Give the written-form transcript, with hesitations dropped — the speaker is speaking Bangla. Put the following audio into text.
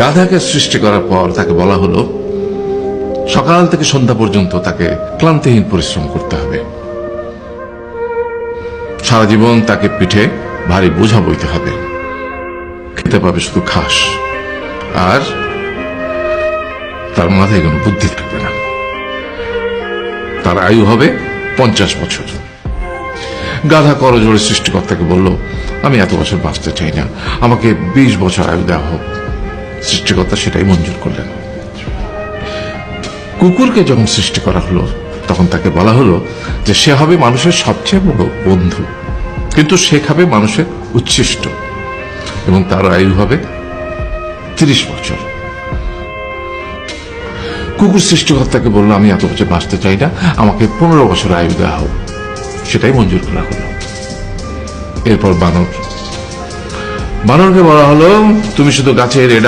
গাধাকে সৃষ্টি করার পর তাকে বলা হলো সকাল থেকে সন্ধ্যা পর্যন্ত তাকে ক্লান্তিহীন পরিশ্রম করতে হবে, সারা জীবন তাকে পিঠে ভারী বোঝা বইতে হবে, খেতে পাবে শুধু ঘাস, আর তার মাথায় কোনো বুদ্ধি থাকবে না। তার আয়ু হবে 50 বছর। গাধা করজোড়ে সৃষ্টিকর্তাকে বলল, আমি এত বছর বাঁচতে চাই না, আমাকে 20 বছর আয়ু দেওয়া হোক। সৃষ্টিকর্তা সেটাই মঞ্জুর করলেন। কুকুরকে যখন সৃষ্টি করা হলো তখন তাকে বলা হলো যে সে হবে মানুষের সবচেয়ে বড় বন্ধু, কিন্তু সে খাবে মানুষের উচ্ছিষ্ট, এবং তার আয়ু হবে 30 বছর। কুকুর সৃষ্টিকর্তাকে বলল, আমি এত বছর বাঁচতে চাই না, আমাকে 15 বছর আয়ু দেওয়া হোক। সেটাই মঞ্জুর করা হলো। এরপর বানরকে বলা হলো, তুমি শুধু গাছের এডাল